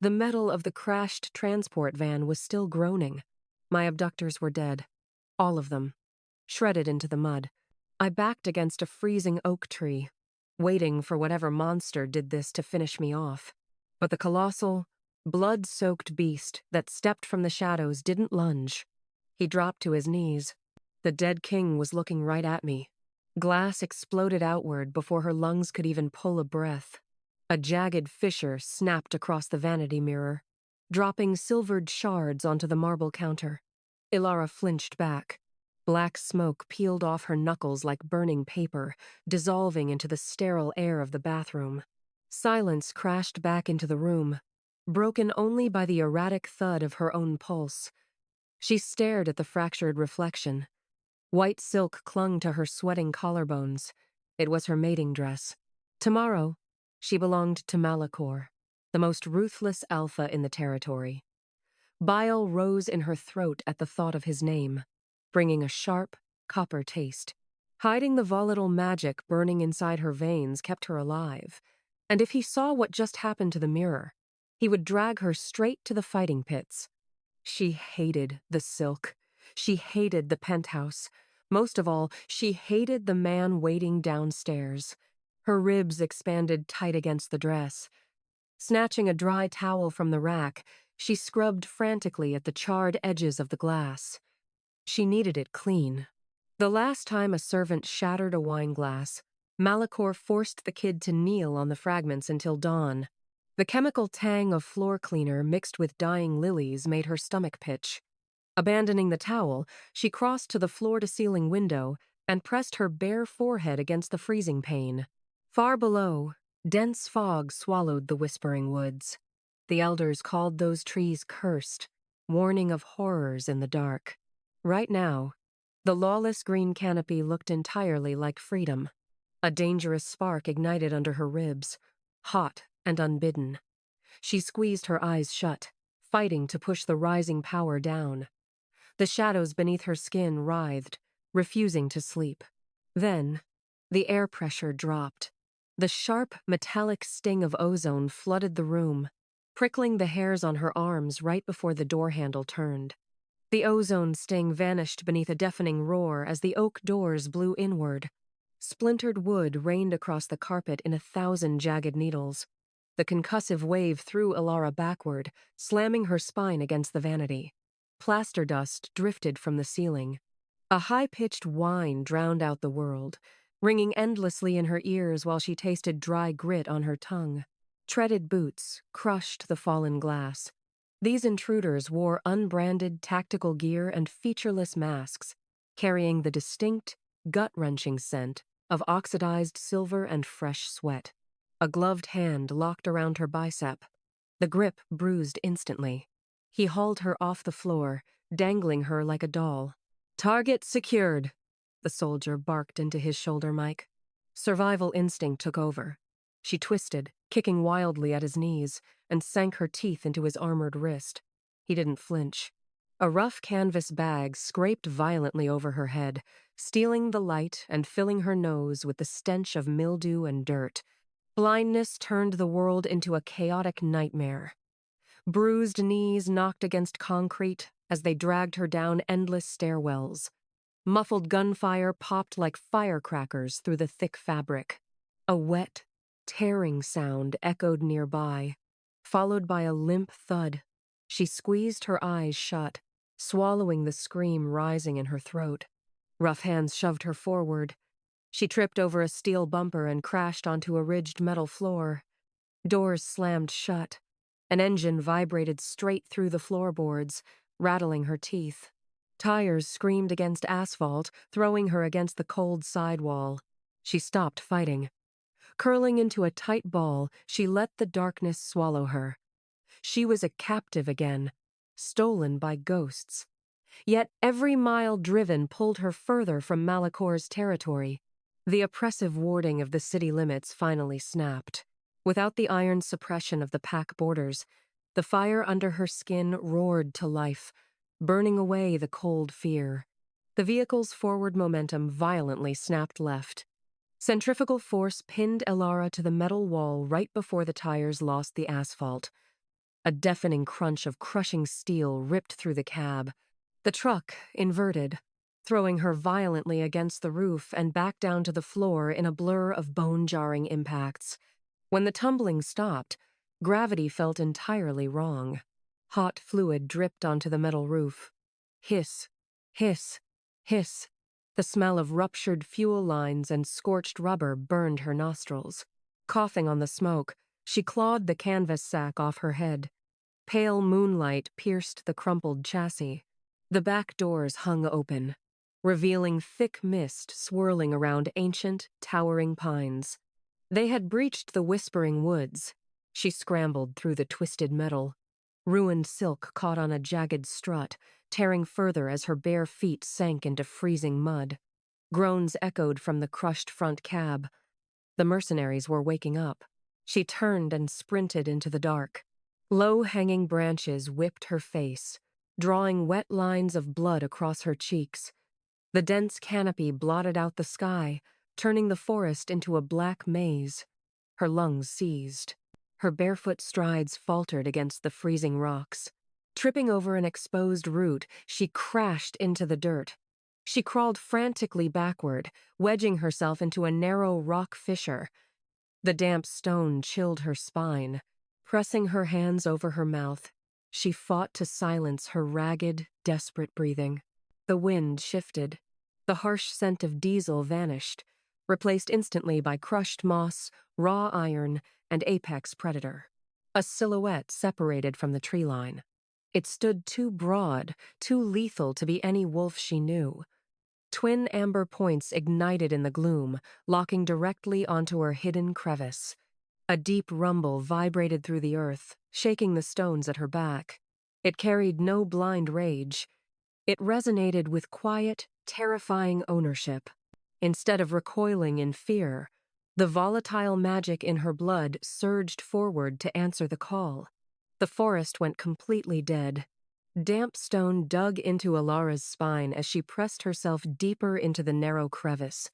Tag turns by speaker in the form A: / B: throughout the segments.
A: The metal of the crashed transport van was still groaning. My abductors were dead. All of them. Shredded into the mud. I backed against a freezing oak tree, waiting for whatever monster did this to finish me off. But the colossal, blood-soaked beast that stepped from the shadows didn't lunge. He dropped to his knees. The dead king was looking right at me. Glass exploded outward before her lungs could even pull a breath. A jagged fissure snapped across the vanity mirror, dropping silvered shards onto the marble counter. Elara flinched back. Black smoke peeled off her knuckles like burning paper, dissolving into the sterile air of the bathroom. Silence crashed back into the room, broken only by the erratic thud of her own pulse. She stared at the fractured reflection. White silk clung to her sweating collarbones. It was her mating dress. Tomorrow, she belonged to Malachor, the most ruthless alpha in the territory. Bile rose in her throat at the thought of his name, bringing a sharp, copper taste. Hiding the volatile magic burning inside her veins kept her alive, and if he saw what just happened to the mirror, he would drag her straight to the fighting pits. She hated the silk. She hated the penthouse. Most of all, she hated the man waiting downstairs. Her ribs expanded tight against the dress. Snatching a dry towel from the rack, she scrubbed frantically at the charred edges of the glass. She needed it clean. The last time a servant shattered a wine glass, Malachor forced the kid to kneel on the fragments until dawn. The chemical tang of floor cleaner mixed with dying lilies made her stomach pitch. Abandoning the towel, she crossed to the floor-to-ceiling window and pressed her bare forehead against the freezing pane. Far below, dense fog swallowed the whispering woods. The elders called those trees cursed, warning of horrors in the dark. Right now, the lawless green canopy looked entirely like freedom. A dangerous spark ignited under her ribs, hot and unbidden. She squeezed her eyes shut, fighting to push the rising power down. The shadows beneath her skin writhed, refusing to sleep. Then, the air pressure dropped. The sharp, metallic sting of ozone flooded the room, prickling the hairs on her arms right before the door handle turned. The ozone sting vanished beneath a deafening roar as the oak doors blew inward. Splintered wood rained across the carpet in 1,000 jagged needles. The concussive wave threw Elara backward, slamming her spine against the vanity. Plaster dust drifted from the ceiling. A high-pitched whine drowned out the world, ringing endlessly in her ears while she tasted dry grit on her tongue. Treaded boots crushed the fallen glass. These intruders wore unbranded tactical gear and featureless masks, carrying the distinct, gut-wrenching scent of oxidized silver and fresh sweat. A gloved hand locked around her bicep. The grip bruised instantly. He hauled her off the floor, dangling her like a doll. "Target secured," the soldier barked into his shoulder mic. Survival instinct took over. She twisted, kicking wildly at his knees, and sank her teeth into his armored wrist. He didn't flinch. A rough canvas bag scraped violently over her head, stealing the light and filling her nose with the stench of mildew and dirt. Blindness turned the world into a chaotic nightmare. Bruised knees knocked against concrete as they dragged her down endless stairwells. Muffled gunfire popped like firecrackers through the thick fabric. A wet, tearing sound echoed nearby, followed by a limp thud. She squeezed her eyes shut, swallowing the scream rising in her throat. Rough hands shoved her forward. She tripped over a steel bumper and crashed onto a ridged metal floor. Doors slammed shut. An engine vibrated straight through the floorboards, rattling her teeth. Tires screamed against asphalt, throwing her against the cold sidewall. She stopped fighting. Curling into a tight ball, she let the darkness swallow her. She was a captive again, stolen by ghosts. Yet every mile driven pulled her further from Malachor's territory. The oppressive warding of the city limits finally snapped. Without the iron suppression of the pack borders, the fire under her skin roared to life, burning away the cold fear. The vehicle's forward momentum violently snapped left. Centrifugal force pinned Elara to the metal wall right before the tires lost the asphalt. A deafening crunch of crushing steel ripped through the cab. The truck inverted, throwing her violently against the roof and back down to the floor in a blur of bone-jarring impacts. When the tumbling stopped, gravity felt entirely wrong. Hot fluid dripped onto the metal roof. Hiss, hiss, hiss. The smell of ruptured fuel lines and scorched rubber burned her nostrils. Coughing on the smoke, she clawed the canvas sack off her head. Pale moonlight pierced the crumpled chassis. The back doors hung open, revealing thick mist swirling around ancient, towering pines. They had breached the whispering woods. She scrambled through the twisted metal. Ruined silk caught on a jagged strut, tearing further as her bare feet sank into freezing mud. Groans echoed from the crushed front cab. The mercenaries were waking up. She turned and sprinted into the dark. Low-hanging branches whipped her face, drawing wet lines of blood across her cheeks. The dense canopy blotted out the sky, turning the forest into a black maze. Her lungs seized. Her barefoot strides faltered against the freezing rocks. Tripping over an exposed root, she crashed into the dirt. She crawled frantically backward, wedging herself into a narrow rock fissure. The damp stone chilled her spine. Pressing her hands over her mouth, she fought to silence her ragged, desperate breathing. The wind shifted. The harsh scent of diesel vanished, replaced instantly by crushed moss, raw iron, and apex predator. A silhouette separated from the tree line. It stood too broad, too lethal to be any wolf she knew. Twin amber points ignited in the gloom, locking directly onto her hidden crevice. A deep rumble vibrated through the earth, shaking the stones at her back. It carried no blind rage. It resonated with quiet, terrifying ownership. Instead of recoiling in fear, the volatile magic in her blood surged forward to answer the call. The forest went completely dead. Damp stone dug into Elara's spine as she pressed herself deeper into the narrow crevice.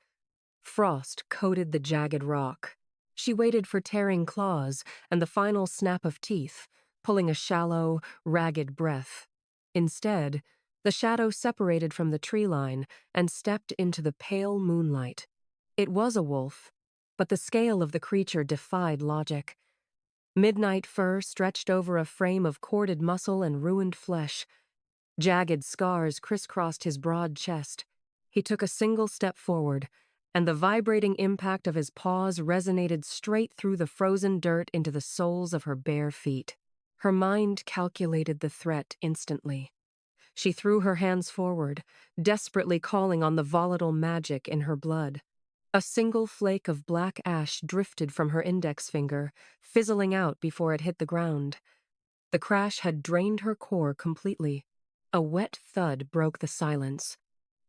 A: Frost coated the jagged rock. She waited for tearing claws and the final snap of teeth, pulling a shallow, ragged breath. Instead, the shadow separated from the tree line and stepped into the pale moonlight. It was a wolf, but the scale of the creature defied logic. Midnight fur stretched over a frame of corded muscle and ruined flesh. Jagged scars crisscrossed his broad chest. He took a single step forward, and the vibrating impact of his paws resonated straight through the frozen dirt into the soles of her bare feet. Her mind calculated the threat instantly. She threw her hands forward, desperately calling on the volatile magic in her blood. A single flake of black ash drifted from her index finger, fizzling out before it hit the ground. The crash had drained her core completely. A wet thud broke the silence.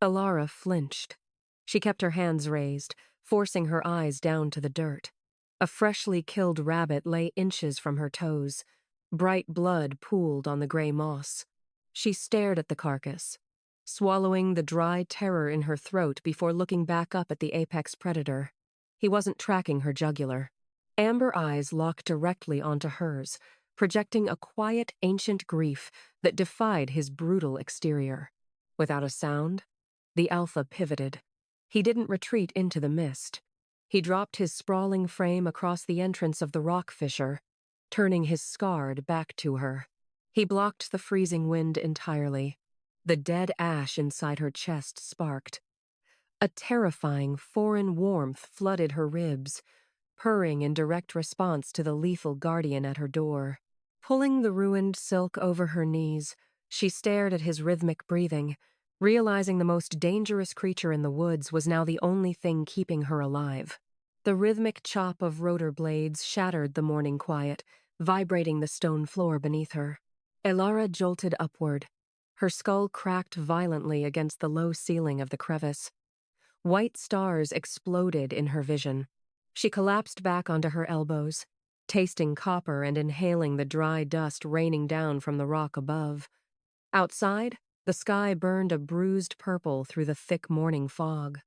A: Elara flinched. She kept her hands raised, forcing her eyes down to the dirt. A freshly killed rabbit lay inches from her toes. Bright blood pooled on the gray moss. She stared at the carcass, swallowing the dry terror in her throat before looking back up at the apex predator. He wasn't tracking her jugular. Amber eyes locked directly onto hers, projecting a quiet, ancient grief that defied his brutal exterior. Without a sound, the alpha pivoted. He didn't retreat into the mist. He dropped his sprawling frame across the entrance of the rock fissure, turning his scarred back to her. He blocked the freezing wind entirely. The dead ash inside her chest sparked. A terrifying, foreign warmth flooded her ribs, purring in direct response to the lethal guardian at her door. Pulling the ruined silk over her knees, she stared at his rhythmic breathing, realizing the most dangerous creature in the woods was now the only thing keeping her alive. The rhythmic chop of rotor blades shattered the morning quiet, vibrating the stone floor beneath her. Elara jolted upward. Her skull cracked violently against the low ceiling of the crevice. White stars exploded in her vision. She collapsed back onto her elbows, tasting copper and inhaling the dry dust raining down from the rock above. Outside, the sky burned a bruised purple through the thick morning fog.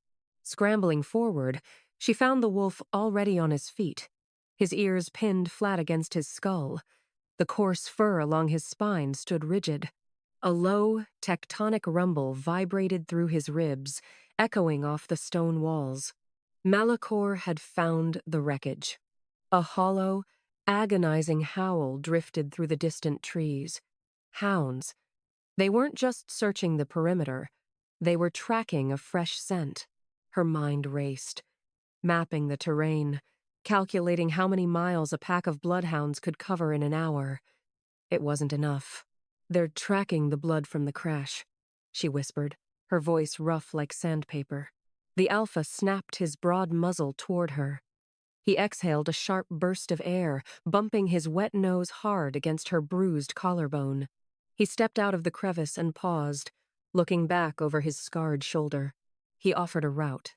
A: Scrambling forward, she found the wolf already on his feet, his ears pinned flat against his skull. The coarse fur along his spine stood rigid. A low, tectonic rumble vibrated through his ribs, echoing off the stone walls. Malachor had found the wreckage. A hollow, agonizing howl drifted through the distant trees. Hounds. They weren't just searching the perimeter. They were tracking a fresh scent. Her mind raced, mapping the terrain, calculating how many miles a pack of bloodhounds could cover in an hour. It wasn't enough. "They're tracking the blood from the crash," she whispered, her voice rough like sandpaper. The alpha snapped his broad muzzle toward her. He exhaled a sharp burst of air, bumping his wet nose hard against her bruised collarbone. He stepped out of the crevice and paused, looking back over his scarred shoulder. He offered a route.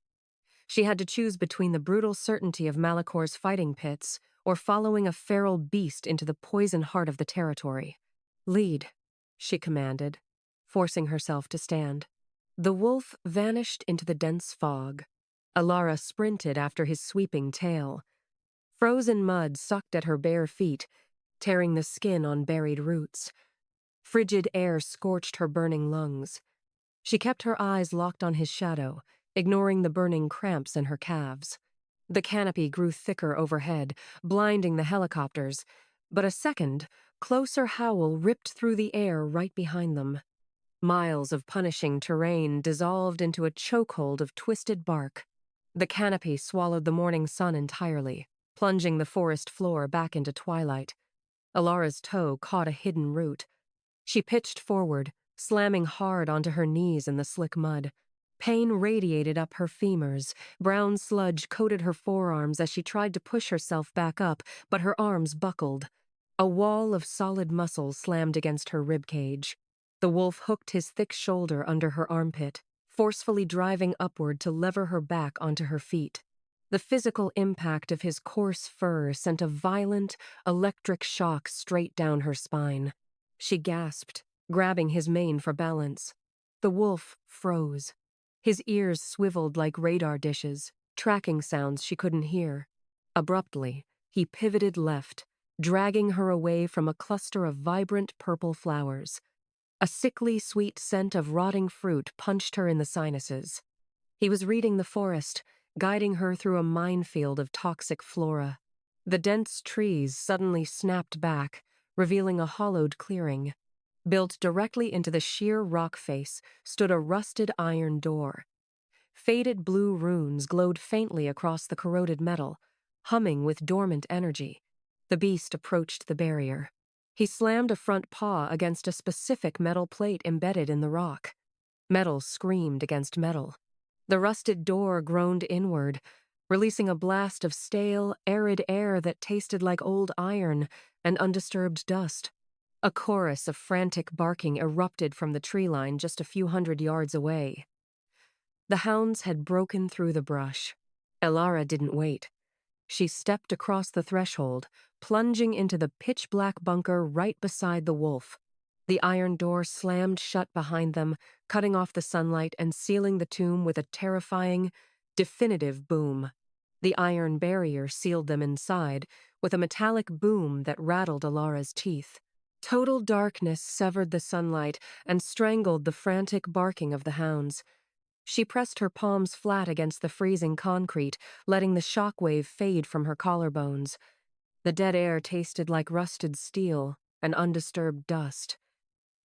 A: She had to choose between the brutal certainty of Malachor's fighting pits or following a feral beast into the poison heart of the territory. "Lead," she commanded, forcing herself to stand. The wolf vanished into the dense fog. Elara sprinted after his sweeping tail. Frozen mud sucked at her bare feet, tearing the skin on buried roots. Frigid air scorched her burning lungs. She kept her eyes locked on his shadow, ignoring the burning cramps in her calves. The canopy grew thicker overhead, blinding the helicopters, but a second, closer howl ripped through the air right behind them. Miles of punishing terrain dissolved into a chokehold of twisted bark. The canopy swallowed the morning sun entirely, plunging the forest floor back into twilight. Elara's toe caught a hidden root. She pitched forward, slamming hard onto her knees in the slick mud. Pain radiated up her femurs. Brown sludge coated her forearms as she tried to push herself back up, but her arms buckled. A wall of solid muscle slammed against her ribcage. The wolf hooked his thick shoulder under her armpit, forcefully driving upward to lever her back onto her feet. The physical impact of his coarse fur sent a violent, electric shock straight down her spine. She gasped, grabbing his mane for balance. The wolf froze. His ears swiveled like radar dishes, tracking sounds she couldn't hear. Abruptly, he pivoted left, dragging her away from a cluster of vibrant purple flowers. A sickly sweet scent of rotting fruit punched her in the sinuses. He was reading the forest, guiding her through a minefield of toxic flora. The dense trees suddenly snapped back, revealing a hollowed clearing. Built directly into the sheer rock face stood a rusted iron door. Faded blue runes glowed faintly across the corroded metal, humming with dormant energy. The beast approached the barrier. He slammed a front paw against a specific metal plate embedded in the rock. Metal screamed against metal. The rusted door groaned inward, releasing a blast of stale, arid air that tasted like old iron and undisturbed dust. A chorus of frantic barking erupted from the tree line just a few hundred yards away. The hounds had broken through the brush. Elara didn't wait. She stepped across the threshold, plunging into the pitch-black bunker right beside the wolf. The iron door slammed shut behind them, cutting off the sunlight and sealing the tomb with a terrifying, definitive boom. The iron barrier sealed them inside, with a metallic boom that rattled Elara's teeth. Total darkness severed the sunlight and strangled the frantic barking of the hounds. She pressed her palms flat against the freezing concrete, letting the shockwave fade from her collarbones. The dead air tasted like rusted steel and undisturbed dust.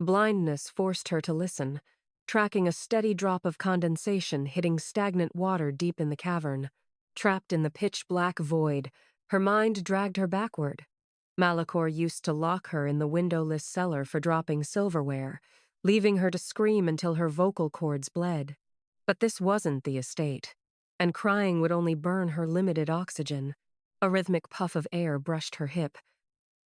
A: Blindness forced her to listen, tracking a steady drop of condensation hitting stagnant water deep in the cavern. Trapped in the pitch-black void, her mind dragged her backward. Malachor used to lock her in the windowless cellar for dropping silverware, leaving her to scream until her vocal cords bled. But this wasn't the estate, and crying would only burn her limited oxygen. A rhythmic puff of air brushed her hip.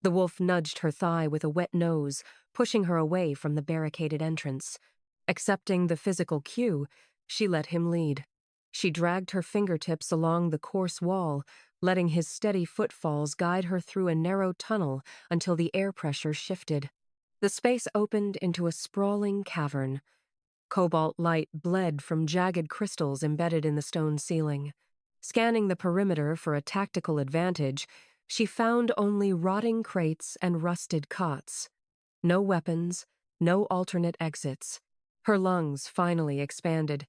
A: The wolf nudged her thigh with a wet nose, pushing her away from the barricaded entrance. Accepting the physical cue, she let him lead. She dragged her fingertips along the coarse wall, letting his steady footfalls guide her through a narrow tunnel until the air pressure shifted. The space opened into a sprawling cavern. Cobalt light bled from jagged crystals embedded in the stone ceiling. Scanning the perimeter for a tactical advantage, She found only rotting crates and rusted cots. No weapons, no alternate exits. Her lungs finally expanded,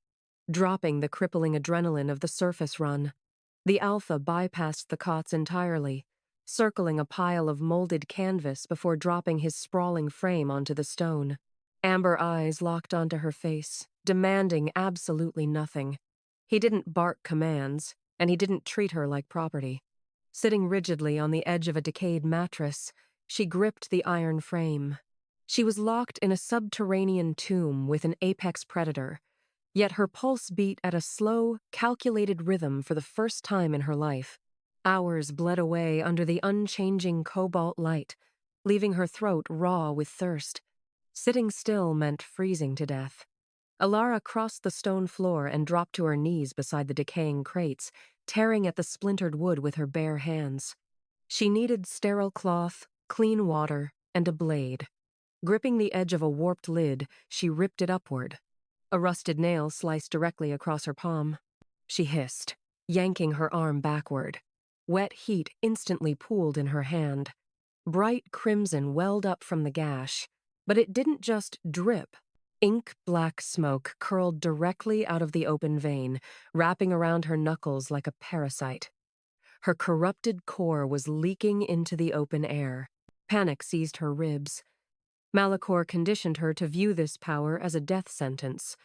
A: dropping the crippling adrenaline of the surface run. The Alpha bypassed the cots entirely, circling a pile of molded canvas before dropping his sprawling frame onto the stone. Amber eyes locked onto her face, demanding absolutely nothing. He didn't bark commands, and he didn't treat her like property. Sitting rigidly on the edge of a decayed mattress, she gripped the iron frame. She was locked in a subterranean tomb with an apex predator, yet her pulse beat at a slow, calculated rhythm for the first time in her life. Hours bled away under the unchanging cobalt light, leaving her throat raw with thirst. Sitting still meant freezing to death. Elara crossed the stone floor and dropped to her knees beside the decaying crates, tearing at the splintered wood with her bare hands. She needed sterile cloth, clean water, and a blade. Gripping the edge of a warped lid, she ripped it upward. A rusted nail sliced directly across her palm. She hissed, yanking her arm backward. Wet heat instantly pooled in her hand. Bright crimson welled up from the gash, but it didn't just drip. Ink-black smoke curled directly out of the open vein, wrapping around her knuckles like a parasite. Her corrupted core was leaking into the open air. Panic seized her ribs. Malachor conditioned her to view this power as a death sentence.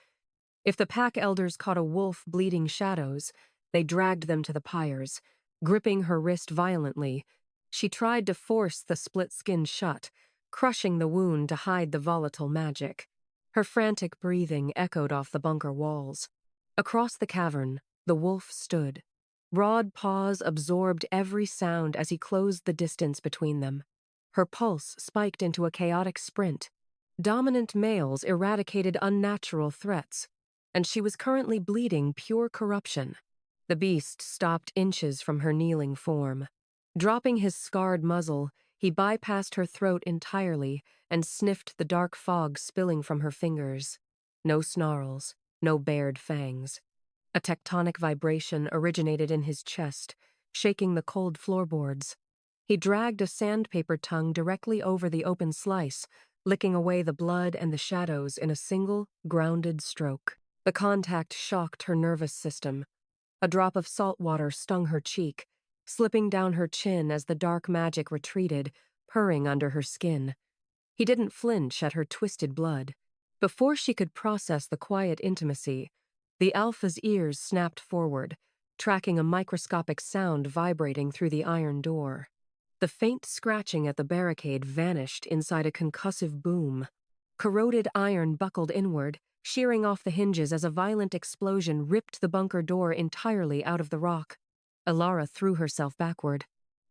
A: If the pack elders caught a wolf bleeding shadows, they dragged them to the pyres. Gripping her wrist violently, she tried to force the split skin shut, crushing the wound to hide the volatile magic. Her frantic breathing echoed off the bunker walls. Across the cavern, the wolf stood. Broad paws absorbed every sound as he closed the distance between them. Her pulse spiked into a chaotic sprint. Dominant males eradicated unnatural threats, and she was currently bleeding pure corruption. The beast stopped inches from her kneeling form. Dropping his scarred muzzle, he bypassed her throat entirely and sniffed the dark fog spilling from her fingers. No snarls, no bared fangs. A tectonic vibration originated in his chest, shaking the cold floorboards. He dragged a sandpaper tongue directly over the open slice, licking away the blood and the shadows in a single, grounded stroke. The contact shocked her nervous system. A drop of salt water stung her cheek, slipping down her chin as the dark magic retreated, purring under her skin. He didn't flinch at her twisted blood. Before she could process the quiet intimacy, the Alpha's ears snapped forward, tracking a microscopic sound vibrating through the iron door. The faint scratching at the barricade vanished inside a concussive boom. Corroded iron buckled inward, shearing off the hinges as a violent explosion ripped the bunker door entirely out of the rock. Elara threw herself backward.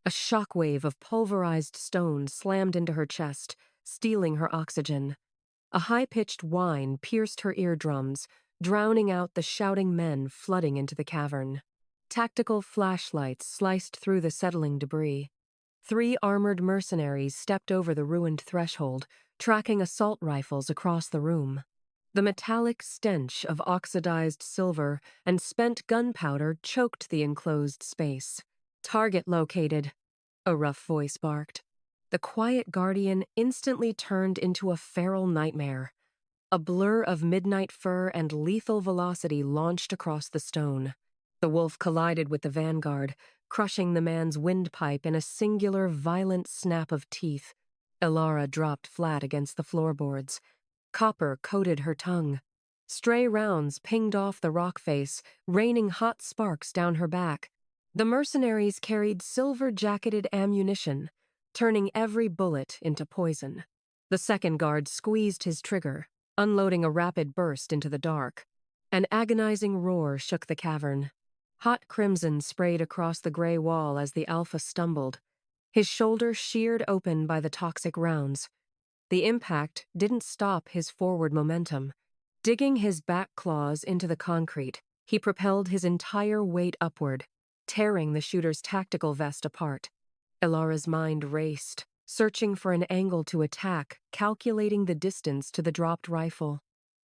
A: A shockwave of pulverized stone slammed into her chest, stealing her oxygen. A high-pitched whine pierced her eardrums, drowning out the shouting men flooding into the cavern. Tactical flashlights sliced through the settling debris. 3 armored mercenaries stepped over the ruined threshold, tracking assault rifles across the room. The metallic stench of oxidized silver and spent gunpowder choked the enclosed space. "Target located," a rough voice barked. The quiet guardian instantly turned into a feral nightmare. A blur of midnight fur and lethal velocity launched across the stone. The wolf collided with the vanguard, crushing the man's windpipe in a singular, violent snap of teeth. Elara dropped flat against the floorboards. Copper coated her tongue. Stray rounds pinged off the rock face, raining hot sparks down her back. The mercenaries carried silver-jacketed ammunition, turning every bullet into poison. The second guard squeezed his trigger, unloading a rapid burst into the dark. An agonizing roar shook the cavern. Hot crimson sprayed across the gray wall as the Alpha stumbled, his shoulder sheared open by the toxic rounds. The impact didn't stop his forward momentum. Digging his back claws into the concrete, he propelled his entire weight upward, tearing the shooter's tactical vest apart. Elara's mind raced, searching for an angle to attack, calculating the distance to the dropped rifle.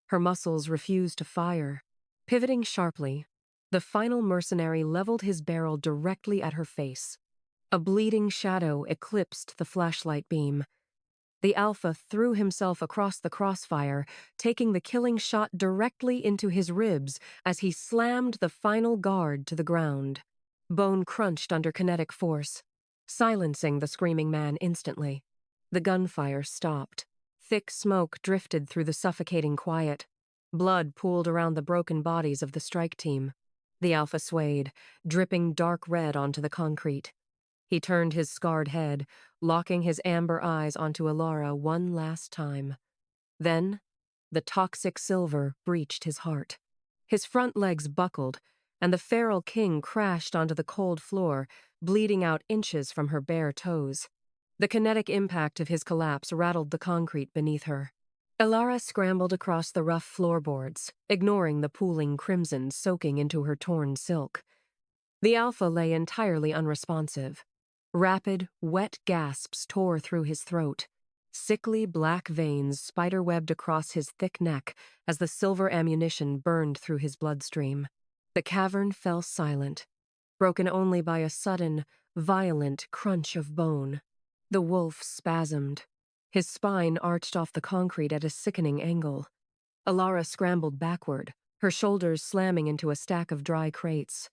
A: Her muscles refused to fire. Pivoting sharply, the final mercenary leveled his barrel directly at her face. A bleeding shadow eclipsed the flashlight beam. The Alpha threw himself across the crossfire, taking the killing shot directly into his ribs as he slammed the final guard to the ground. Bone crunched under kinetic force, silencing the screaming man instantly. The gunfire stopped. Thick smoke drifted through the suffocating quiet. Blood pooled around the broken bodies of the strike team. The Alpha swayed, dripping dark red onto the concrete. He turned his scarred head, locking his amber eyes onto Elara one last time. Then, the toxic silver breached his heart. His front legs buckled, and the feral king crashed onto the cold floor, bleeding out inches from her bare toes. The kinetic impact of his collapse rattled the concrete beneath her. Elara scrambled across the rough floorboards, ignoring the pooling crimson soaking into her torn silk. The Alpha lay entirely unresponsive. Rapid, wet gasps tore through his throat. Sickly black veins spiderwebbed across his thick neck as the silver ammunition burned through his bloodstream. The cavern fell silent, broken only by a sudden, violent crunch of bone. The wolf spasmed. His spine arched off the concrete at a sickening angle. Elara scrambled backward, her shoulders slamming into a stack of dry crates.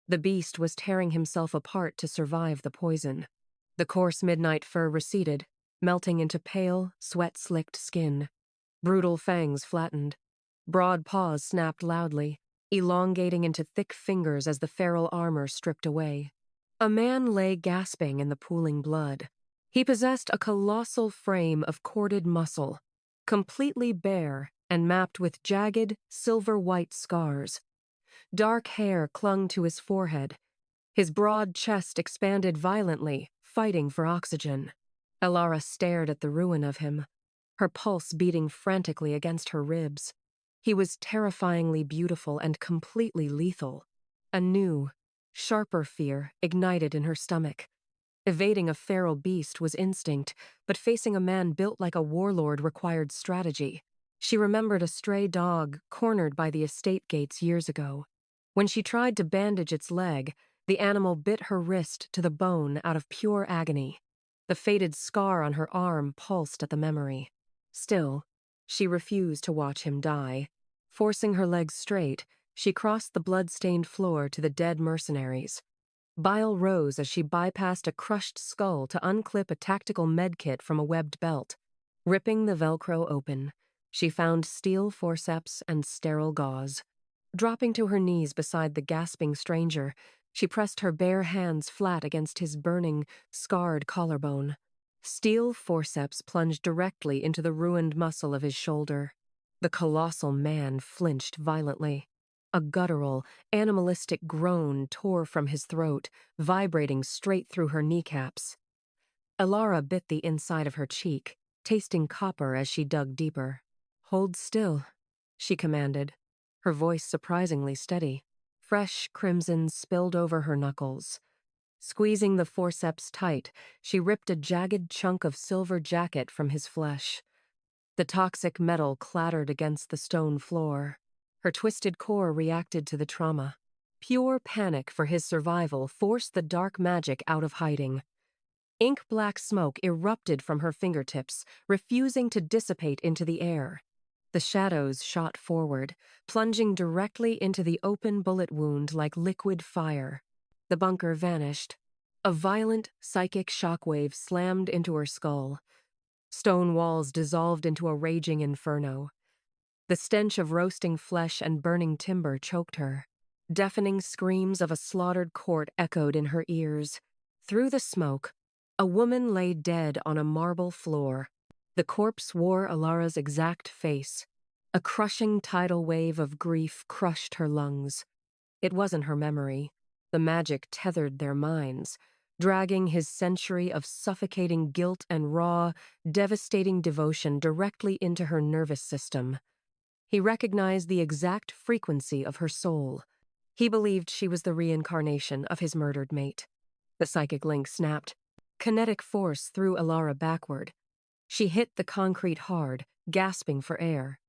A: The beast was tearing himself apart to survive the poison. The coarse midnight fur receded, melting into pale, sweat-slicked skin. Brutal fangs flattened. Broad paws snapped loudly, elongating into thick fingers as the feral armor stripped away. A man lay gasping in the pooling blood. He possessed a colossal frame of corded muscle, completely bare and mapped with jagged, silver-white scars. Dark hair clung to his forehead. His broad chest expanded violently, fighting for oxygen. Elara stared at the ruin of him, her pulse beating frantically against her ribs. He was terrifyingly beautiful and completely lethal. A new, sharper fear ignited in her stomach. Evading a feral beast was instinct, but facing a man built like a warlord required strategy. She remembered a stray dog cornered by the estate gates years ago. When she tried to bandage its leg, the animal bit her wrist to the bone out of pure agony. The faded scar on her arm pulsed at the memory. Still, she refused to watch him die. Forcing her legs straight, she crossed the blood-stained floor to the dead mercenaries. Bile rose as she bypassed a crushed skull to unclip a tactical medkit from a webbed belt. Ripping the Velcro open, she found steel forceps and sterile gauze. Dropping to her knees beside the gasping stranger, she pressed her bare hands flat against his burning, scarred collarbone. Steel forceps plunged directly into the ruined muscle of his shoulder. The colossal man flinched violently. A guttural, animalistic groan tore from his throat, vibrating straight through her kneecaps. Elara bit the inside of her cheek, tasting copper as she dug deeper. "Hold still," she commanded, her voice surprisingly steady. Fresh crimson spilled over her knuckles. Squeezing the forceps tight, she ripped a jagged chunk of silver jacket from his flesh. The toxic metal clattered against the stone floor. Her twisted core reacted to the trauma. Pure panic for his survival forced the dark magic out of hiding. Ink-black smoke erupted from her fingertips, refusing to dissipate into the air. The shadows shot forward, plunging directly into the open bullet wound like liquid fire. The bunker vanished. A violent, psychic shockwave slammed into her skull. Stone walls dissolved into a raging inferno. The stench of roasting flesh and burning timber choked her. Deafening screams of a slaughtered court echoed in her ears. Through the smoke, a woman lay dead on a marble floor. The corpse wore Elara's exact face. A crushing tidal wave of grief crushed her lungs. It wasn't her memory. The magic tethered their minds, dragging his century of suffocating guilt and raw, devastating devotion directly into her nervous system. He recognized the exact frequency of her soul. He believed she was the reincarnation of his murdered mate. The psychic link snapped. Kinetic force threw Elara backward. She hit the concrete hard, gasping for air.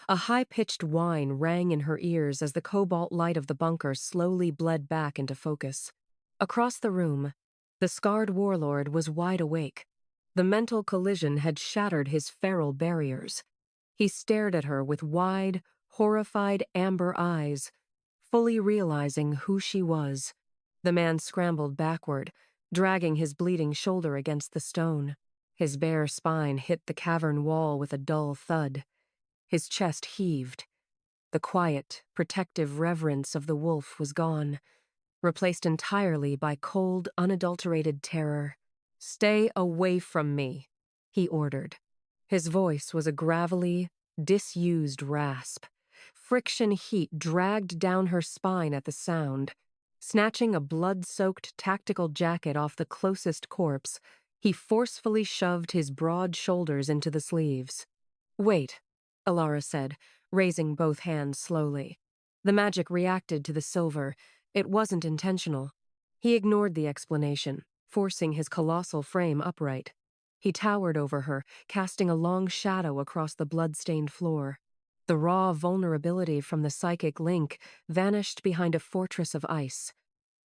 A: A high-pitched whine rang in her ears as the cobalt light of the bunker slowly bled back into focus. Across the room, The scarred warlord was wide awake. The mental collision had shattered his feral barriers. He stared at her with wide, horrified amber eyes, fully realizing who she was. The man scrambled backward, dragging his bleeding shoulder against the stone. His bare spine hit the cavern wall with a dull thud. His chest heaved. The quiet, protective reverence of the wolf was gone, replaced entirely by cold, unadulterated terror. "Stay away from me," he ordered. His voice was a gravelly, disused rasp. Friction heat dragged down her spine at the sound. Snatching a blood-soaked tactical jacket off the closest corpse, he forcefully shoved his broad shoulders into the sleeves. "Wait," Elara said, raising both hands slowly. The magic reacted to the silver. It wasn't intentional. He ignored the explanation, forcing his colossal frame upright. He towered over her, casting a long shadow across the blood-stained floor. The raw vulnerability from the psychic link vanished behind a fortress of ice.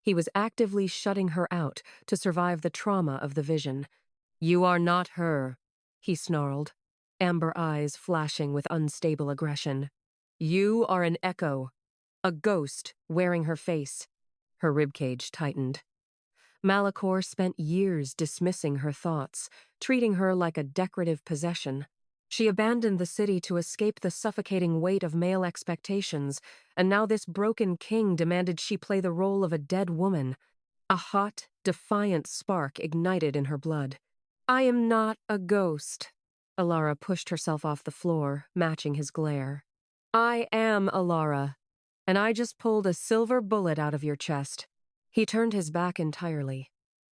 A: He was actively shutting her out to survive the trauma of the vision. "You are not her," he snarled, amber eyes flashing with unstable aggression. "You are an echo, a ghost wearing her face." Her ribcage tightened. Malachor spent years dismissing her thoughts, treating her like a decorative possession. She abandoned the city to escape the suffocating weight of male expectations, and now this broken king demanded she play the role of a dead woman. A hot, defiant spark ignited in her blood. "I am not a ghost." Elara pushed herself off the floor, matching his glare. "I am Elara, and I just pulled a silver bullet out of your chest." He turned his back entirely.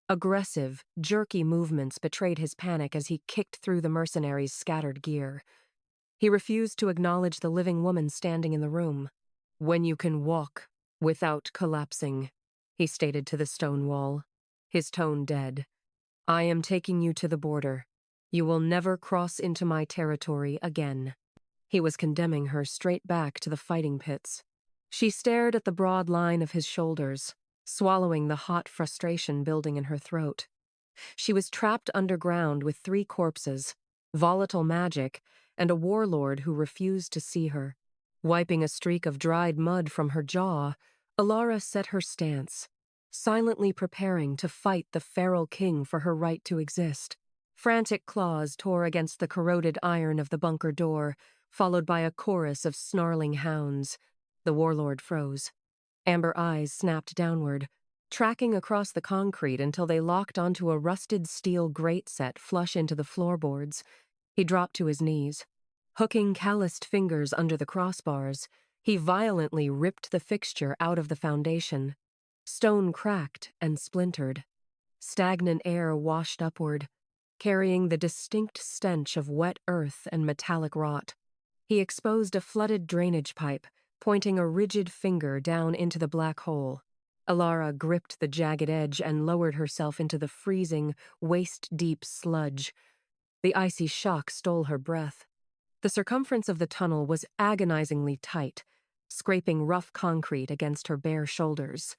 A: Aggressive, jerky movements betrayed his panic as he kicked through the mercenaries' scattered gear. He refused to acknowledge the living woman standing in the room. "When you can walk without collapsing," he stated to the stone wall, his tone dead. "I am taking you to the border. You will never cross into my territory again." He was condemning her straight back to the fighting pits. She stared at the broad line of his shoulders, swallowing the hot frustration building in her throat. She was trapped underground with 3 corpses, volatile magic, and a warlord who refused to see her. Wiping a streak of dried mud from her jaw, Elara set her stance, silently preparing to fight the feral king for her right to exist. Frantic claws tore against the corroded iron of the bunker door, followed by a chorus of snarling hounds. The warlord froze. Amber eyes snapped downward, tracking across the concrete until they locked onto a rusted steel grate set flush into the floorboards. He dropped to his knees. Hooking calloused fingers under the crossbars, he violently ripped the fixture out of the foundation. Stone cracked and splintered. Stagnant air washed upward, carrying the distinct stench of wet earth and metallic rot. He exposed a flooded drainage pipe, pointing a rigid finger down into the black hole. Elara gripped the jagged edge and lowered herself into the freezing, waist-deep sludge. The icy shock stole her breath. The circumference of the tunnel was agonizingly tight, scraping rough concrete against her bare shoulders.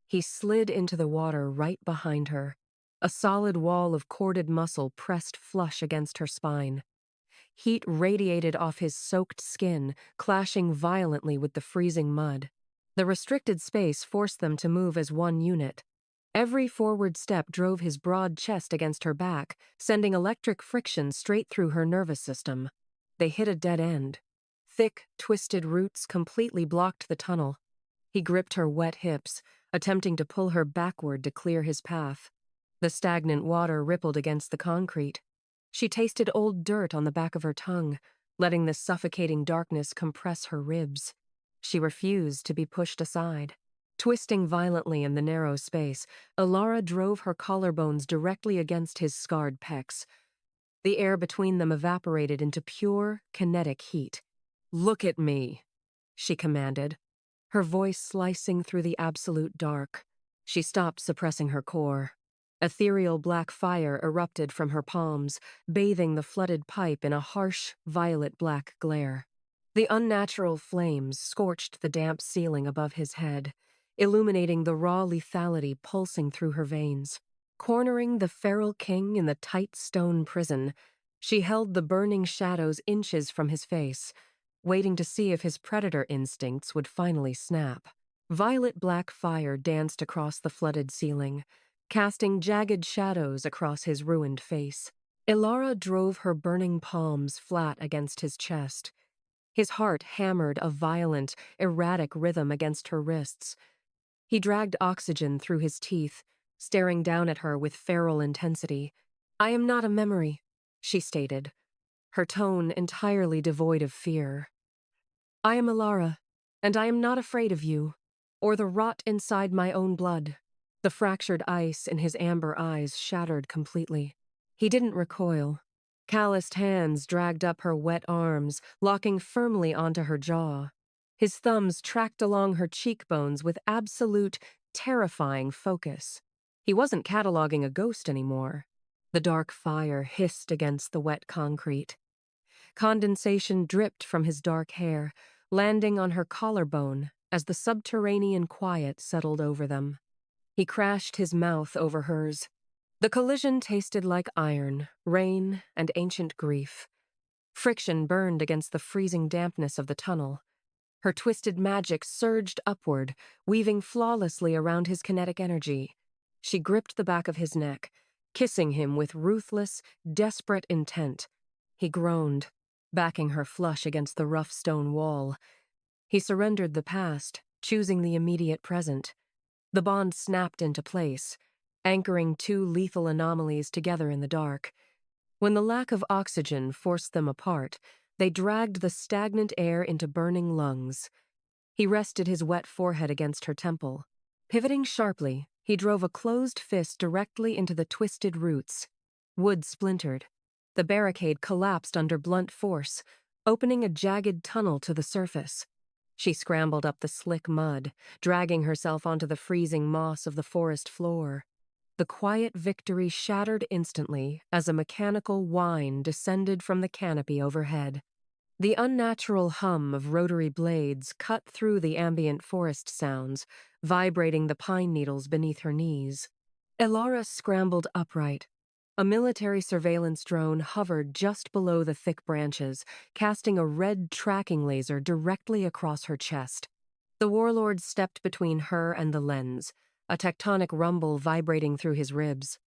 A: He slid into the water right behind her. A solid wall of corded muscle pressed flush against her spine. Heat radiated off his soaked skin, clashing violently with the freezing mud. The restricted space forced them to move as one unit. Every forward step drove his broad chest against her back, sending electric friction straight through her nervous system. They hit a dead end. Thick, twisted roots completely blocked the tunnel. He gripped her wet hips, attempting to pull her backward to clear his path. The stagnant water rippled against the concrete. She tasted old dirt on the back of her tongue, letting the suffocating darkness compress her ribs. She refused to be pushed aside. Twisting violently in the narrow space, Elara drove her collarbones directly against his scarred pecs. The air between them evaporated into pure, kinetic heat. "Look at me," she commanded, her voice slicing through the absolute dark. She stopped suppressing her core. Ethereal black fire erupted from her palms, bathing the flooded pipe in a harsh, violet-black glare. The unnatural flames scorched the damp ceiling above his head, illuminating the raw lethality pulsing through her veins. Cornering the feral king in the tight stone prison, she held the burning shadows inches from his face, waiting to see if his predator instincts would finally snap. Violet-black fire danced across the flooded ceiling, casting jagged shadows across his ruined face. Elara drove her burning palms flat against his chest. His heart hammered a violent, erratic rhythm against her wrists. He dragged oxygen through his teeth, staring down at her with feral intensity. "I am not a memory," she stated, her tone entirely devoid of fear. "I am Elara, and I am not afraid of you, or the rot inside my own blood." The fractured ice in his amber eyes shattered completely. He didn't recoil. Calloused hands dragged up her wet arms, locking firmly onto her jaw. His thumbs tracked along her cheekbones with absolute, terrifying focus. He wasn't cataloging a ghost anymore. The dark fire hissed against the wet concrete. Condensation dripped from his dark hair, landing on her collarbone as the subterranean quiet settled over them. He crashed his mouth over hers. The collision tasted like iron, rain, and ancient grief. Friction burned against the freezing dampness of the tunnel. Her twisted magic surged upward, weaving flawlessly around his kinetic energy. She gripped the back of his neck, kissing him with ruthless, desperate intent. He groaned, backing her flush against the rough stone wall. He surrendered the past, choosing the immediate present. The bond snapped into place, anchoring two lethal anomalies together in the dark. When the lack of oxygen forced them apart, they dragged the stagnant air into burning lungs. He rested his wet forehead against her temple. Pivoting sharply, he drove a closed fist directly into the twisted roots. Wood splintered. The barricade collapsed under blunt force, opening a jagged tunnel to the surface. She scrambled up the slick mud, dragging herself onto the freezing moss of the forest floor. The quiet victory shattered instantly as a mechanical whine descended from the canopy overhead. The unnatural hum of rotary blades cut through the ambient forest sounds, vibrating the pine needles beneath her knees. Elara scrambled upright. A military surveillance drone hovered just below the thick branches, casting a red tracking laser directly across her chest. The warlord stepped between her and the lens, a tectonic rumble vibrating through his ribs.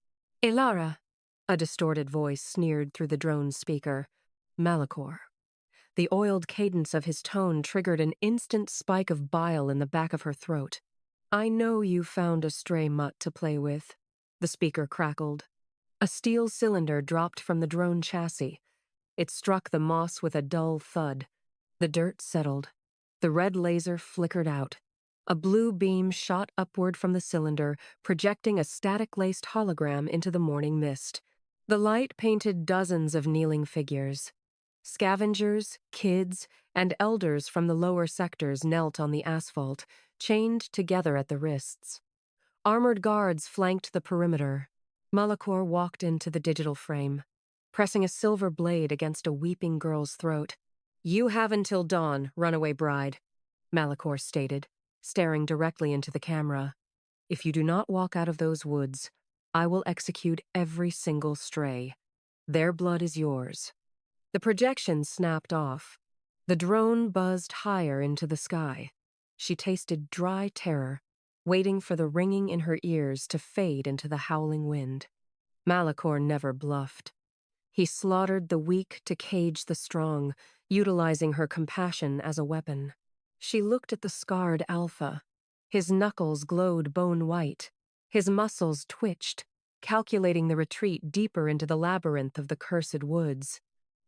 A: "Elara," a distorted voice sneered through the drone's speaker. "Malachor." The oiled cadence of his tone triggered an instant spike of bile in the back of her throat. "I know you found a stray mutt to play with," the speaker crackled. A steel cylinder dropped from the drone chassis. It struck the moss with a dull thud. The dirt settled. The red laser flickered out. A blue beam shot upward from the cylinder, projecting a static-laced hologram into the morning mist. The light painted dozens of kneeling figures. Scavengers, kids, and elders from the lower sectors knelt on the asphalt, chained together at the wrists. Armored guards flanked the perimeter. Malachor walked into the digital frame, pressing a silver blade against a weeping girl's throat. "You have until dawn, runaway bride," Malachor stated, staring directly into the camera. "If you do not walk out of those woods, I will execute every single stray. Their blood is yours." The projection snapped off. The drone buzzed higher into the sky. She tasted dry terror, waiting for the ringing in her ears to fade into the howling wind. Malachor never bluffed. He slaughtered the weak to cage the strong, utilizing her compassion as a weapon. She looked at the scarred alpha. His knuckles glowed bone-white. His muscles twitched, calculating the retreat deeper into the labyrinth of the cursed woods.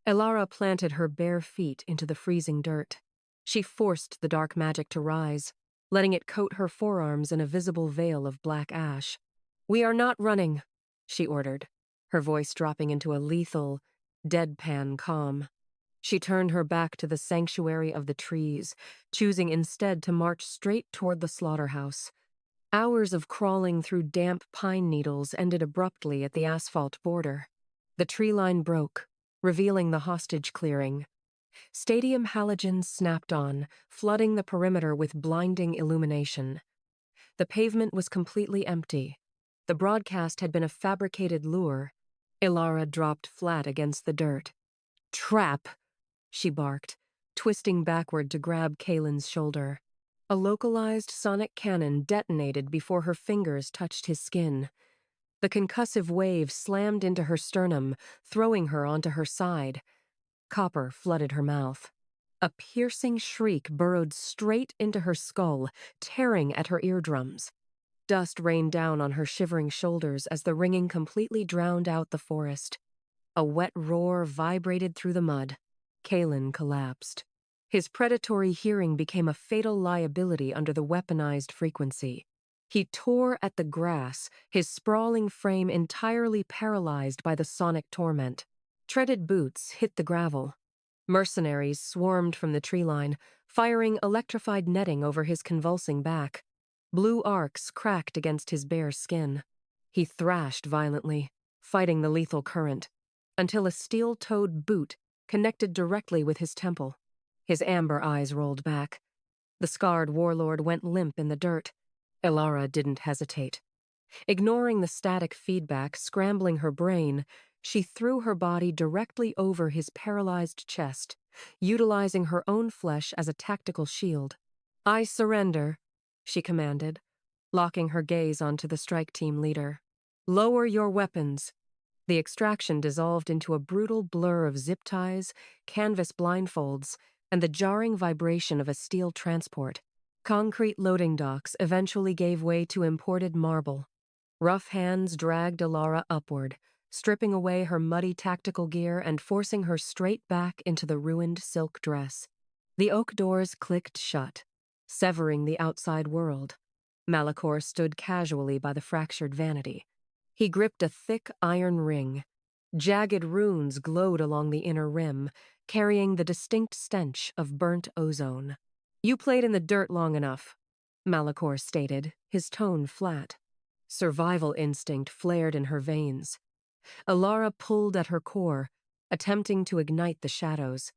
A: Elara planted her bare feet into the freezing dirt. She forced the dark magic to rise, letting it coat her forearms in a visible veil of black ash. "We are not running," she ordered, her voice dropping into a lethal, deadpan calm. She turned her back to the sanctuary of the trees, choosing instead to march straight toward the slaughterhouse. Hours of crawling through damp pine needles ended abruptly at the asphalt border. The tree line broke, revealing the hostage clearing. Stadium halogens snapped on, flooding the perimeter with blinding illumination. The pavement was completely empty. The broadcast had been a fabricated lure. Elara dropped flat against the dirt. "Trap!" she barked, twisting backward to grab Kalen's shoulder. A localized sonic cannon detonated before her fingers touched his skin. The concussive wave slammed into her sternum, throwing her onto her side. Copper flooded her mouth. A piercing shriek burrowed straight into her skull, tearing at her eardrums. Dust rained down on her shivering shoulders as the ringing completely drowned out the forest. A wet roar vibrated through the mud. Kalen collapsed. His predatory hearing became a fatal liability under the weaponized frequency. He tore at the grass, his sprawling frame entirely paralyzed by the sonic torment. Treaded boots hit the gravel. Mercenaries swarmed from the tree line, firing electrified netting over his convulsing back. Blue arcs cracked against his bare skin. He thrashed violently, fighting the lethal current, until a steel-toed boot connected directly with his temple. His amber eyes rolled back. The scarred warlord went limp in the dirt. Elara didn't hesitate. Ignoring the static feedback scrambling her brain, she threw her body directly over his paralyzed chest, utilizing her own flesh as a tactical shield. "I surrender," she commanded, locking her gaze onto the strike team leader. "Lower your weapons." The extraction dissolved into a brutal blur of zip ties, canvas blindfolds, and the jarring vibration of a steel transport. Concrete loading docks eventually gave way to imported marble. Rough hands dragged Elara upward, stripping away her muddy tactical gear and forcing her straight back into the ruined silk dress. The oak doors clicked shut, severing the outside world. Malachor stood casually by the fractured vanity. He gripped a thick iron ring. Jagged runes glowed along the inner rim, carrying the distinct stench of burnt ozone. "You played in the dirt long enough," Malachor stated, his tone flat. Survival instinct flared in her veins. Elara pulled at her core, attempting to ignite the shadows.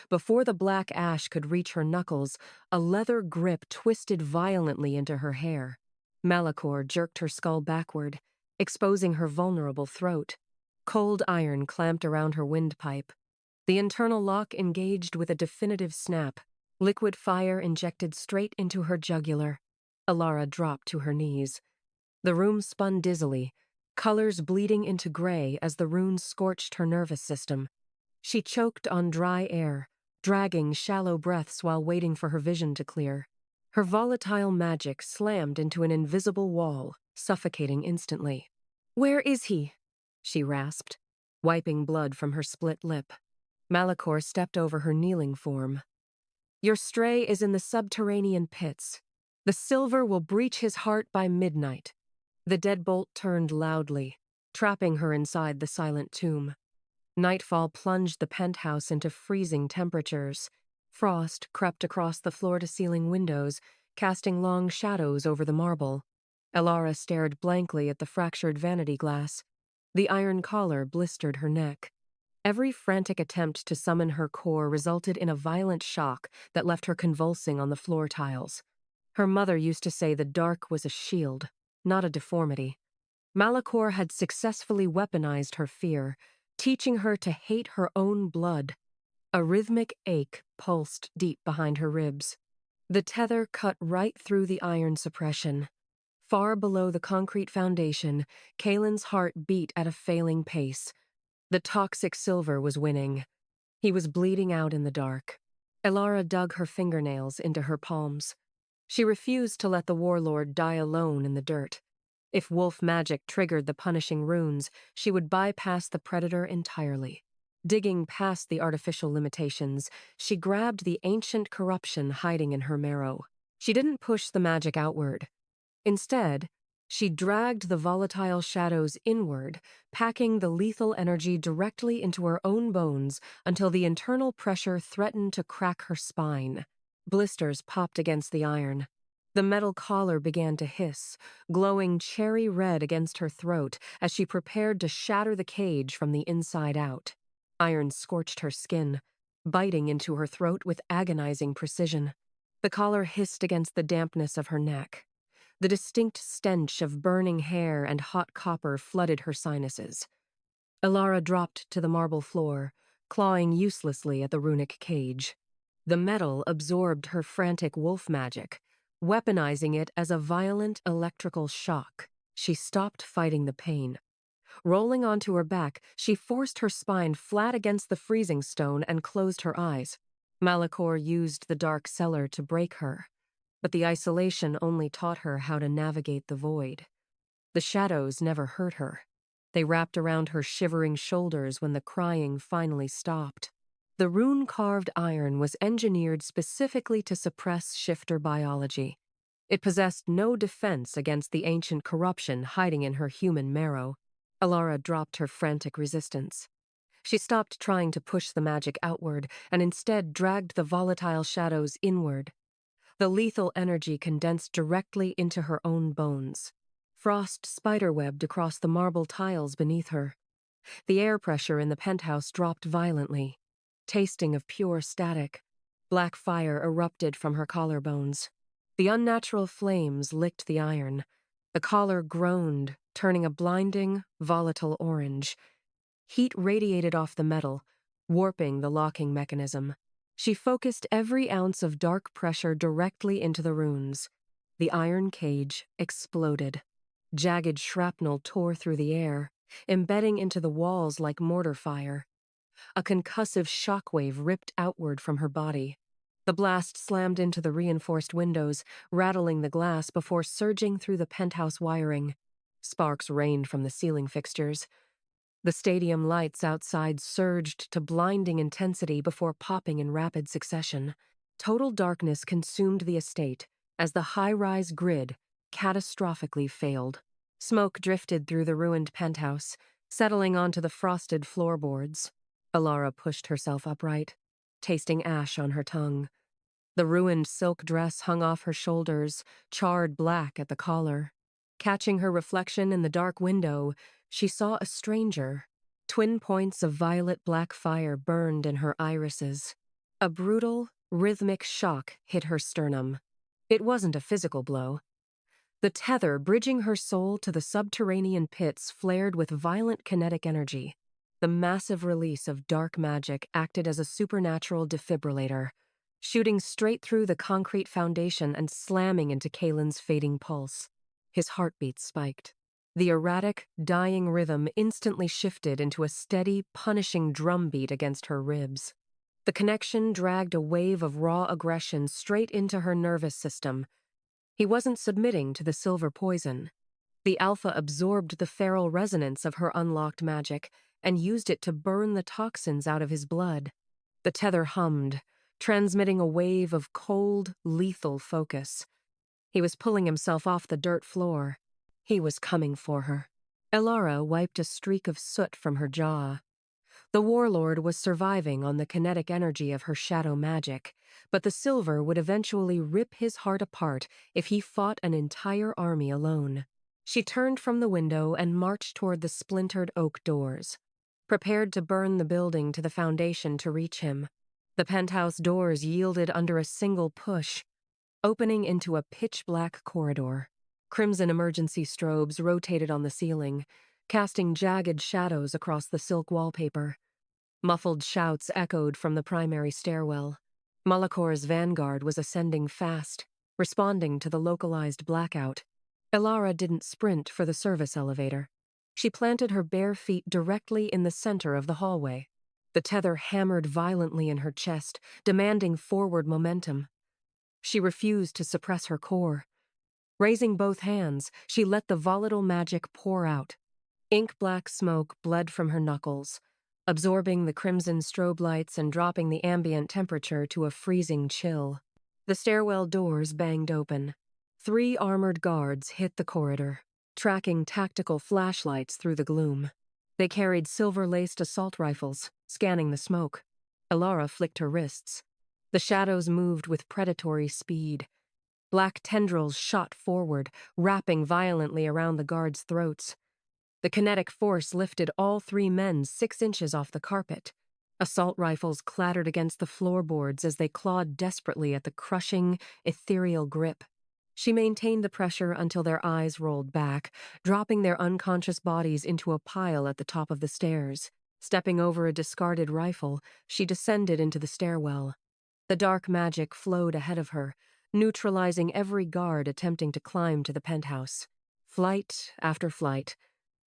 A: Before the black ash could reach her knuckles, a leather grip twisted violently into her hair. Malachor jerked her skull backward, exposing her vulnerable throat. Cold iron clamped around her windpipe. The internal lock engaged with a definitive snap. Liquid fire injected straight into her jugular. Elara dropped to her knees. The room spun dizzily, colors bleeding into gray as the runes scorched her nervous system. She choked on dry air, dragging shallow breaths while waiting for her vision to clear. Her volatile magic slammed into an invisible wall, suffocating instantly. "Where is he?" she rasped, wiping blood from her split lip. Malachor stepped over her kneeling form. "Your stray is in the subterranean pits. The silver will breach his heart by midnight." The deadbolt turned loudly, trapping her inside the silent tomb. Nightfall plunged the penthouse into freezing temperatures. Frost crept across the floor-to-ceiling windows, casting long shadows over the marble. Elara stared blankly at the fractured vanity glass. The iron collar blistered her neck. Every frantic attempt to summon her core resulted in a violent shock that left her convulsing on the floor tiles. Her mother used to say the dark was a shield, not a deformity. Malachor had successfully weaponized her fear, teaching her to hate her own blood. A rhythmic ache pulsed deep behind her ribs. The tether cut right through the iron suppression. Far below the concrete foundation, Kalen's heart beat at a failing pace. The toxic silver was winning. He was bleeding out in the dark. Elara dug her fingernails into her palms. She refused to let the warlord die alone in the dirt. If wolf magic triggered the punishing runes, she would bypass the predator entirely. Digging past the artificial limitations, she grabbed the ancient corruption hiding in her marrow. She didn't push the magic outward. Instead, she dragged the volatile shadows inward, packing the lethal energy directly into her own bones until the internal pressure threatened to crack her spine. Blisters popped against the iron. The metal collar began to hiss, glowing cherry red against her throat as she prepared to shatter the cage from the inside out. Iron scorched her skin, biting into her throat with agonizing precision. The collar hissed against the dampness of her neck. The distinct stench of burning hair and hot copper flooded her sinuses. Elara dropped to the marble floor, clawing uselessly at the runic cage. The metal absorbed her frantic wolf magic, weaponizing it as a violent electrical shock. She stopped fighting the pain. Rolling onto her back, she forced her spine flat against the freezing stone and closed her eyes. Malachor used the dark cellar to break her, but the isolation only taught her how to navigate the void. The shadows never hurt her. They wrapped around her shivering shoulders when the crying finally stopped. The rune-carved iron was engineered specifically to suppress shifter biology. It possessed no defense against the ancient corruption hiding in her human marrow. Elara dropped her frantic resistance. She stopped trying to push the magic outward and instead dragged the volatile shadows inward. The lethal energy condensed directly into her own bones. Frost spiderwebbed across the marble tiles beneath her. The air pressure in the penthouse dropped violently. Tasting of pure static, black fire erupted from her collarbones. The unnatural flames licked the iron. The collar groaned, turning a blinding, volatile orange. Heat radiated off the metal, warping the locking mechanism. She focused every ounce of dark pressure directly into the runes. The iron cage exploded. Jagged shrapnel tore through the air, embedding into the walls like mortar fire. A concussive shockwave ripped outward from her body. The blast slammed into the reinforced windows, rattling the glass before surging through the penthouse wiring. Sparks rained from the ceiling fixtures. The stadium lights outside surged to blinding intensity before popping in rapid succession. Total darkness consumed the estate as the high-rise grid catastrophically failed. Smoke drifted through the ruined penthouse, settling onto the frosted floorboards. Elara pushed herself upright, tasting ash on her tongue. The ruined silk dress hung off her shoulders, charred black at the collar. Catching her reflection in the dark window, she saw a stranger. Twin points of violet-black fire burned in her irises. A brutal, rhythmic shock hit her sternum. It wasn't a physical blow. The tether bridging her soul to the subterranean pits flared with violent kinetic energy. The massive release of dark magic acted as a supernatural defibrillator, shooting straight through the concrete foundation and slamming into Kalen's fading pulse. His heartbeat spiked. The erratic, dying rhythm instantly shifted into a steady, punishing drumbeat against her ribs. The connection dragged a wave of raw aggression straight into her nervous system. He wasn't submitting to the silver poison. The alpha absorbed the feral resonance of her unlocked magic and used it to burn the toxins out of his blood. The tether hummed, transmitting a wave of cold, lethal focus. He was pulling himself off the dirt floor. He was coming for her. Elara wiped a streak of soot from her jaw. The warlord was surviving on the kinetic energy of her shadow magic, but the silver would eventually rip his heart apart if he fought an entire army alone. She turned from the window and marched toward the splintered oak doors, prepared to burn the building to the foundation to reach him. The penthouse doors yielded under a single push, opening into a pitch-black corridor. Crimson emergency strobes rotated on the ceiling, casting jagged shadows across the silk wallpaper. Muffled shouts echoed from the primary stairwell. Malachor's vanguard was ascending fast, responding to the localized blackout. Elara didn't sprint for the service elevator. She planted her bare feet directly in the center of the hallway. The tether hammered violently in her chest, demanding forward momentum. She refused to suppress her core. Raising both hands, she let the volatile magic pour out. Ink-black smoke bled from her knuckles, absorbing the crimson strobe lights and dropping the ambient temperature to a freezing chill. The stairwell doors banged open. 3 armored guards hit the corridor, tracking tactical flashlights through the gloom. They carried silver-laced assault rifles, scanning the smoke. Elara flicked her wrists. The shadows moved with predatory speed. Black tendrils shot forward, wrapping violently around the guards' throats. The kinetic force lifted all 3 men 6 inches off the carpet. Assault rifles clattered against the floorboards as they clawed desperately at the crushing, ethereal grip. She maintained the pressure until their eyes rolled back, dropping their unconscious bodies into a pile at the top of the stairs. Stepping over a discarded rifle, she descended into the stairwell. The dark magic flowed ahead of her, neutralizing every guard attempting to climb to the penthouse. Flight after flight,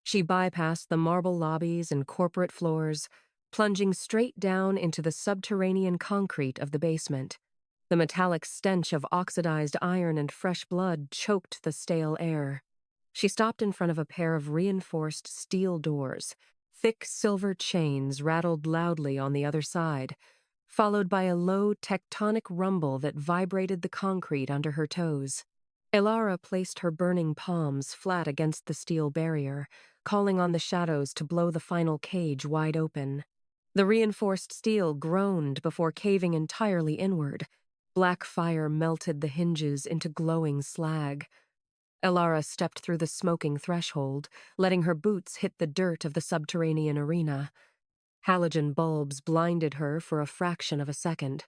A: she bypassed the marble lobbies and corporate floors, plunging straight down into the subterranean concrete of the basement. The metallic stench of oxidized iron and fresh blood choked the stale air. She stopped in front of a pair of reinforced steel doors. Thick silver chains rattled loudly on the other side, followed by a low tectonic rumble that vibrated the concrete under her toes. Elara placed her burning palms flat against the steel barrier, calling on the shadows to blow the final cage wide open. The reinforced steel groaned before caving entirely inward. Black fire melted the hinges into glowing slag. Elara stepped through the smoking threshold, letting her boots hit the dirt of the subterranean arena. Halogen bulbs blinded her for a fraction of a second.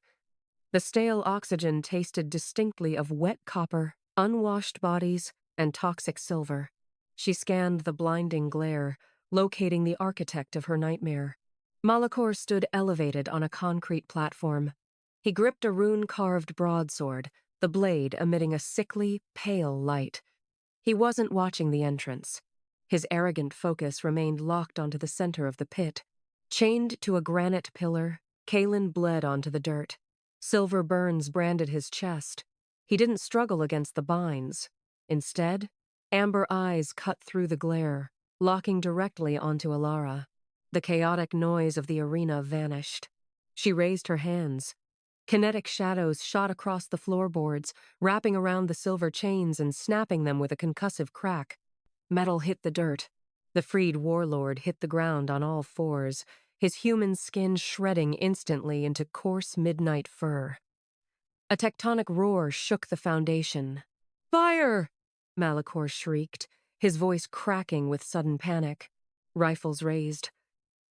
A: The stale oxygen tasted distinctly of wet copper, unwashed bodies, and toxic silver. She scanned the blinding glare, locating the architect of her nightmare. Malachor stood elevated on a concrete platform. He gripped a rune-carved broadsword, the blade emitting a sickly, pale light. He wasn't watching the entrance. His arrogant focus remained locked onto the center of the pit. Chained to a granite pillar, Kalen bled onto the dirt. Silver burns branded his chest. He didn't struggle against the binds. Instead, amber eyes cut through the glare, locking directly onto Elara. The chaotic noise of the arena vanished. She raised her hands. Kinetic shadows shot across the floorboards, wrapping around the silver chains and snapping them with a concussive crack. Metal hit the dirt. The freed warlord hit the ground on all fours, his human skin shredding instantly into coarse midnight fur. A tectonic roar shook the foundation. "Fire!" Malachor shrieked, his voice cracking with sudden panic. Rifles raised.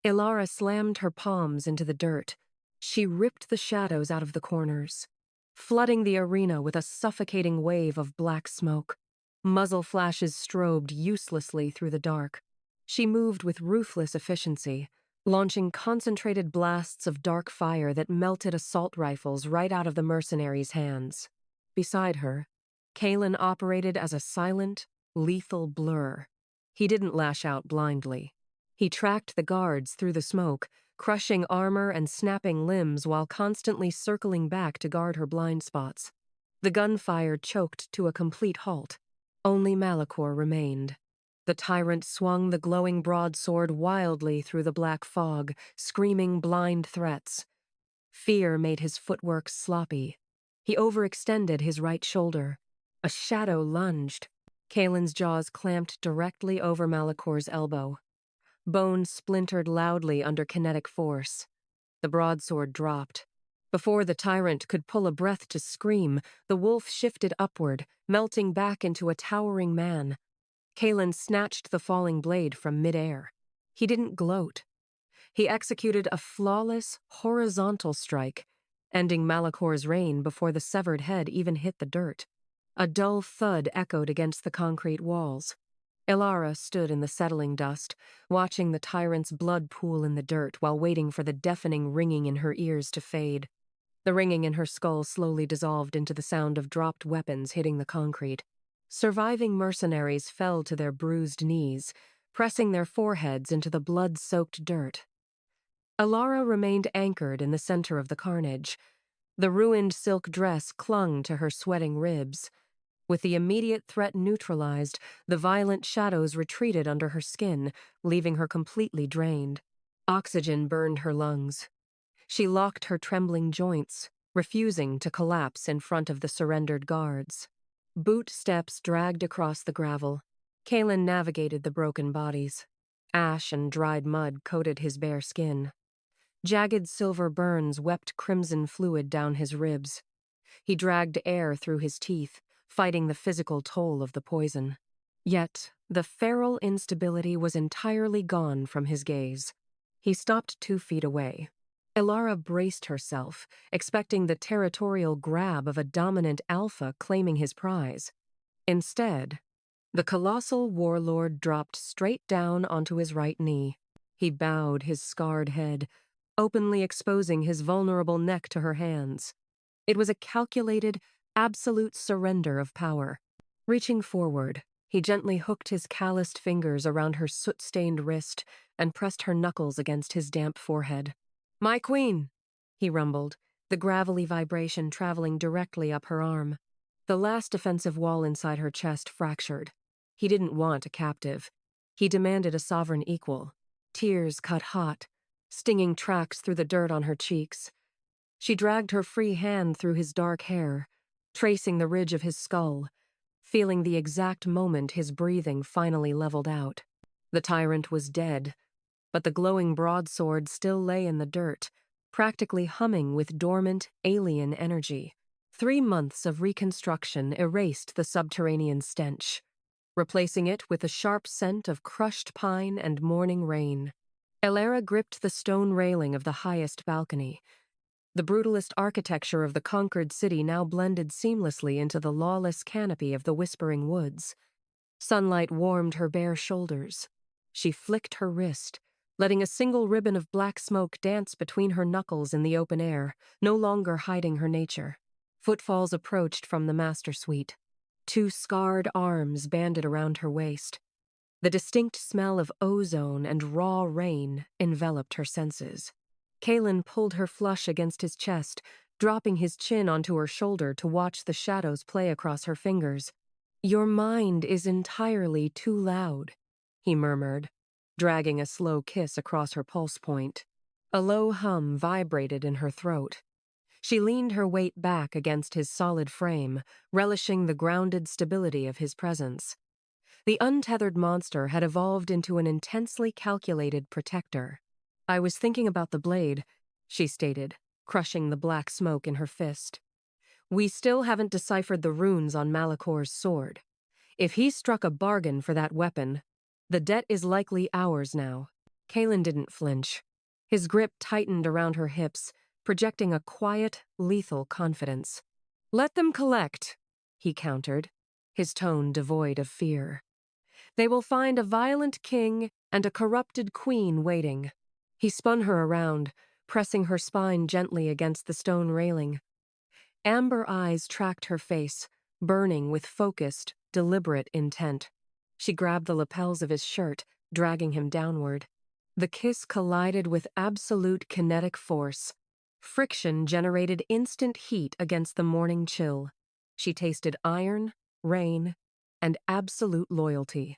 A: Elara slammed her palms into the dirt. She ripped the shadows out of the corners, flooding the arena with a suffocating wave of black smoke. Muzzle flashes strobed uselessly through the dark. She moved with ruthless efficiency, launching concentrated blasts of dark fire that melted assault rifles right out of the mercenaries' hands. Beside her, Kalen operated as a silent, lethal blur. He didn't lash out blindly. He tracked the guards through the smoke, crushing armor and snapping limbs while constantly circling back to guard her blind spots. The gunfire choked to a complete halt. Only Malachor remained. The tyrant swung the glowing broadsword wildly through the black fog, screaming blind threats. Fear made his footwork sloppy. He overextended his right shoulder. A shadow lunged. Kalen's jaws clamped directly over Malachor's elbow. Bone splintered loudly under kinetic force. The broadsword dropped. Before the tyrant could pull a breath to scream, the wolf shifted upward, melting back into a towering man. Kalen snatched the falling blade from midair. He didn't gloat. He executed a flawless, horizontal strike, ending Malachor's reign before the severed head even hit the dirt. A dull thud echoed against the concrete walls. Elara stood in the settling dust, watching the tyrant's blood pool in the dirt while waiting for the deafening ringing in her ears to fade. The ringing in her skull slowly dissolved into the sound of dropped weapons hitting the concrete. Surviving mercenaries fell to their bruised knees, pressing their foreheads into the blood-soaked dirt. Elara remained anchored in the center of the carnage. The ruined silk dress clung to her sweating ribs. With the immediate threat neutralized, the violent shadows retreated under her skin, leaving her completely drained. Oxygen burned her lungs. She locked her trembling joints, refusing to collapse in front of the surrendered guards. Boot steps dragged across the gravel. Kalen navigated the broken bodies. Ash and dried mud coated his bare skin. Jagged silver burns wept crimson fluid down his ribs. He dragged air through his teeth, fighting the physical toll of the poison. Yet, the feral instability was entirely gone from his gaze. He stopped 2 feet away. Elara braced herself, expecting the territorial grab of a dominant alpha claiming his prize. Instead, the colossal warlord dropped straight down onto his right knee. He bowed his scarred head, openly exposing his vulnerable neck to her hands. It was a calculated, absolute surrender of power. Reaching forward, he gently hooked his calloused fingers around her soot-stained wrist and pressed her knuckles against his damp forehead. "My queen," he rumbled, the gravelly vibration traveling directly up her arm. The last defensive wall inside her chest fractured. He didn't want a captive. He demanded a sovereign equal. Tears cut hot, stinging tracks through the dirt on her cheeks. She dragged her free hand through his dark hair, tracing the ridge of his skull, feeling the exact moment his breathing finally leveled out. The tyrant was dead, but the glowing broadsword still lay in the dirt, practically humming with dormant, alien energy. 3 months of reconstruction erased the subterranean stench, replacing it with a sharp scent of crushed pine and morning rain. Elara gripped the stone railing of the highest balcony. The brutalist architecture of the conquered city now blended seamlessly into the lawless canopy of the Whispering Woods. Sunlight warmed her bare shoulders. She flicked her wrist, letting a single ribbon of black smoke dance between her knuckles in the open air, no longer hiding her nature. Footfalls approached from the master suite. 2 scarred arms banded around her waist. The distinct smell of ozone and raw rain enveloped her senses. Kalen pulled her flush against his chest, dropping his chin onto her shoulder to watch the shadows play across her fingers. "Your mind is entirely too loud," he murmured, dragging a slow kiss across her pulse point. A low hum vibrated in her throat. She leaned her weight back against his solid frame, relishing the grounded stability of his presence. The untethered monster had evolved into an intensely calculated protector. "I was thinking about the blade," she stated, crushing the black smoke in her fist. "We still haven't deciphered the runes on Malakor's sword. If he struck a bargain for that weapon, the debt is likely ours now." Kalen didn't flinch. His grip tightened around her hips, projecting a quiet, lethal confidence. "Let them collect," he countered, his tone devoid of fear. "They will find a violent king and a corrupted queen waiting." He spun her around, pressing her spine gently against the stone railing. Amber eyes tracked her face, burning with focused, deliberate intent. She grabbed the lapels of his shirt, dragging him downward. The kiss collided with absolute kinetic force. Friction generated instant heat against the morning chill. She tasted iron, rain, and absolute loyalty.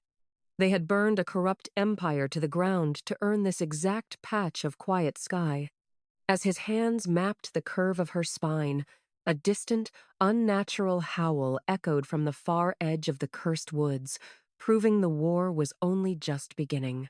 A: They had burned a corrupt empire to the ground to earn this exact patch of quiet sky. As his hands mapped the curve of her spine, a distant, unnatural howl echoed from the far edge of the cursed woods, proving the war was only just beginning.